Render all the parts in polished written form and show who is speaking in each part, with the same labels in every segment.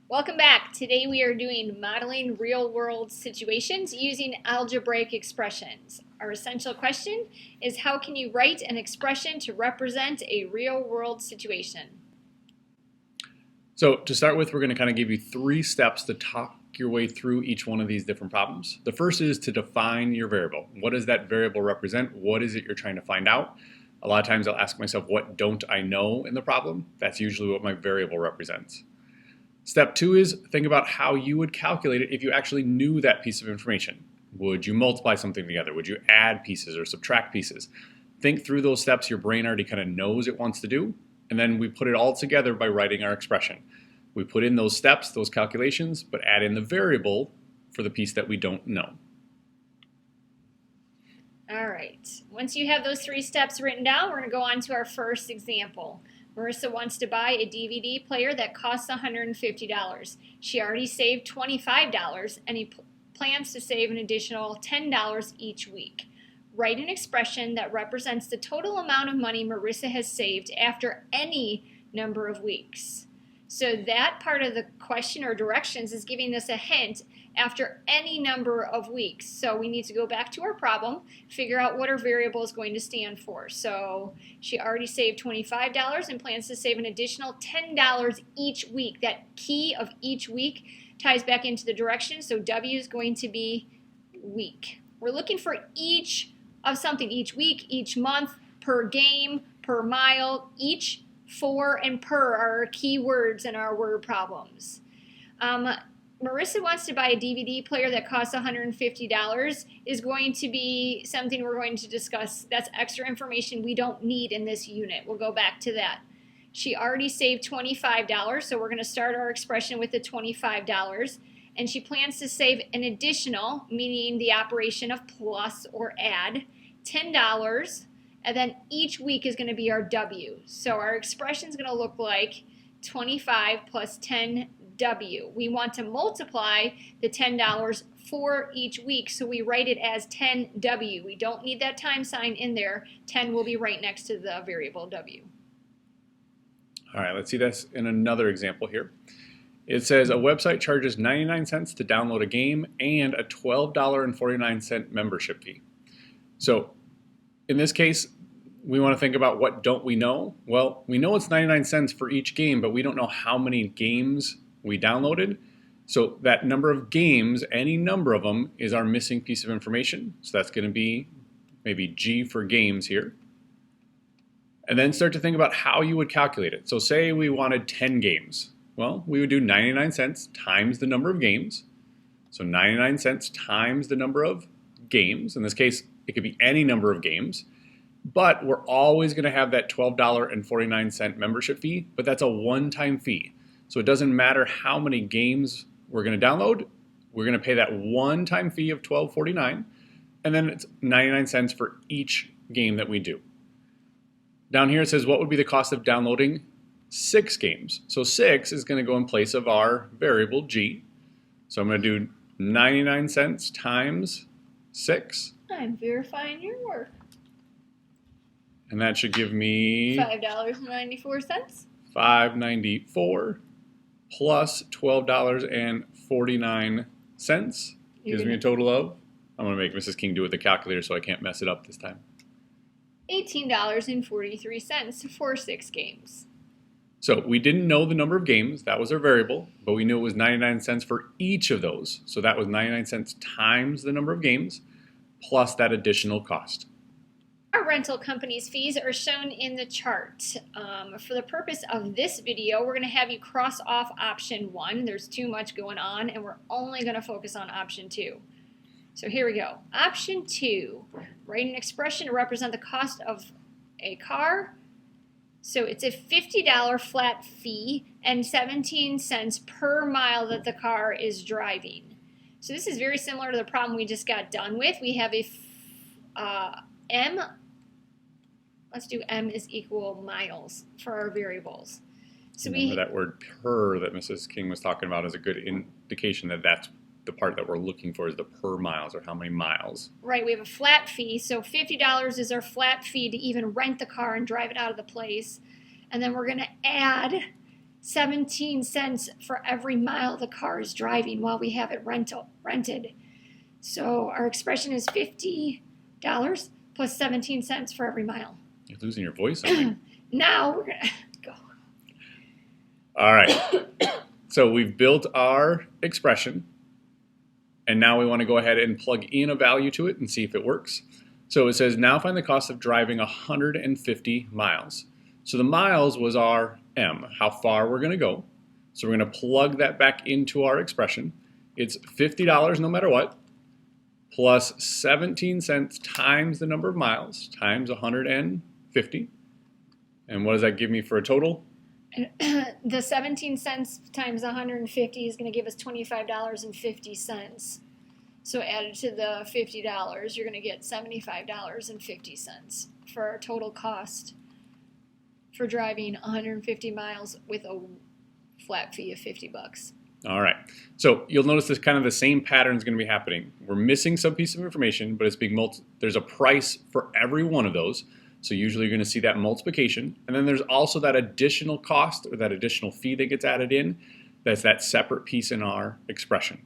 Speaker 1: Welcome back. Today we are doing modeling real-world situations using algebraic expressions. Our essential question is, how can you write an expression to represent a real-world situation?
Speaker 2: So to start with, we're going to kind of give you 3 steps to talk your way through each one of these different problems. The first is to define your variable. What does that variable represent? What is it you're trying to find out? A lot of times I'll ask myself, what don't I know in the problem? That's usually what my variable represents. Step 2 is think about how you would calculate it if you actually knew that piece of information. Would you multiply something together? Would you add pieces or subtract pieces? Think through those steps your brain already kind of knows it wants to do, and then we put it all together by writing our expression. We put in those steps, those calculations, but add in the variable for the piece that we don't know.
Speaker 1: All right. Once you have those 3 steps written down, we're going to go on to our first example. Marissa wants to buy a DVD player that costs $150. She already saved $25 and he plans to save an additional $10 each week. Write an expression that represents the total amount of money Marissa has saved after any number of weeks. So that part of the question or directions is giving us a hint after any number of weeks. So we need to go back to our problem, figure out what our variable is going to stand for. So she already saved $25 and plans to save an additional $10 each week. That key of each week ties back into the direction, so W is going to be week. We're looking for each of something, each week, each month, per game, per mile. Each, for, and per are our key words in our word problems. Marissa wants to buy a DVD player that costs $150 is going to be something we're going to discuss. That's extra information we don't need in this unit. We'll go back to that. She already saved $25, so we're going to start our expression with the $25. And she plans to save an additional, meaning the operation of plus or add, $10. And then each week is going to be our W. So our expression is going to look like 25 plus 10W. We want to multiply the $10 for each week, so we write it as 10W. We don't need that time sign in there. 10 will be right next to the variable W.
Speaker 2: All right, let's see this in another example here. It says a website charges 99 cents to download a game and a $12.49 membership fee. So in this case, we want to think about what don't we know? Well, we know it's 99 cents for each game, but we don't know how many games we downloaded. So that number of games, any number of them, is our missing piece of information. So that's going to be maybe G for games here. And then start to think about how you would calculate it. So say we wanted 10 games. Well, we would do 99 cents times the number of games. So 99 cents times the number of games. In this case, it could be any number of games. But we're always going to have that $12.49 membership fee, but that's a one-time fee. So it doesn't matter how many games we're going to download, we're going to pay that one-time fee of $12.49, and then it's 99 cents for each game that we do. Down here it says, what would be the cost of downloading 6 games? So 6 is going to go in place of our variable G. So I'm going to do 99 cents times 6.
Speaker 1: I'm verifying your work.
Speaker 2: And that should give me
Speaker 1: $5.94.
Speaker 2: $5.94 plus $12.49 gives me a total of, I'm going to make Mrs. King do it with the calculator so I can't mess it up this time.
Speaker 1: $18.43 for 6 games.
Speaker 2: So we didn't know the number of games, that was our variable, but we knew it was 99 cents for each of those. So that was 99 cents times the number of games plus that additional cost.
Speaker 1: Our rental company's fees are shown in the chart. For the purpose of this video, we're going to have you cross off option 1. There's too much going on, and we're only going to focus on option 2. So here we go. Option 2, write an expression to represent the cost of a car. So it's a $50 flat fee and 17 cents per mile that the car is driving. So this is very similar to the problem we just got done with. We have a M. Let's do M is equal miles for our variables. So
Speaker 2: remember that word per that Mrs. King was talking about is a good indication that that's the part that we're looking for, is the per miles, or how many miles.
Speaker 1: Right, we have a flat fee, so $50 is our flat fee to even rent the car and drive it out of the place. And then we're going to add 17 cents for every mile the car is driving while we have it rented. So our expression is $50 plus 17 cents for every mile.
Speaker 2: You're losing your voice on me.
Speaker 1: Now we're going to go.
Speaker 2: All right. So we've built our expression, and now we want to go ahead and plug in a value to it and see if it works. So it says, now find the cost of driving 150 miles. So the miles was our M, how far we're going to go. So we're going to plug that back into our expression. It's $50 no matter what, plus 17 cents times the number of miles, times 150. And what does that give me for a total?
Speaker 1: The 17 cents times 150 is going to give us $25.50. So added to the $50, you're going to get $75.50 for our total cost for driving 150 miles with a flat fee of $50.
Speaker 2: All right. So you'll notice this kind of the same pattern is going to be happening. We're missing some piece of information, but it's being there's a price for every one of those. So usually you're going to see that multiplication. And then there's also that additional cost or that additional fee that gets added in. That's that separate piece in our expression.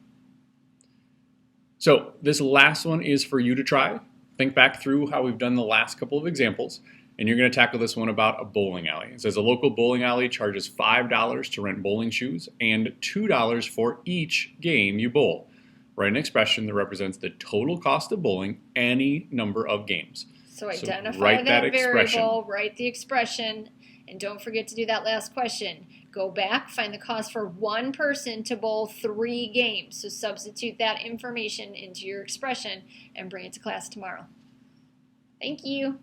Speaker 2: So this last one is for you to try. Think back through how we've done the last couple of examples. And you're going to tackle this one about a bowling alley. It says a local bowling alley charges $5 to rent bowling shoes and $2 for each game you bowl. Write an expression that represents the total cost of bowling any number of games.
Speaker 1: So identify that variable, write the expression, and don't forget to do that last question. Go back, find the cost for one person to bowl 3 games. So substitute that information into your expression and bring it to class tomorrow. Thank you.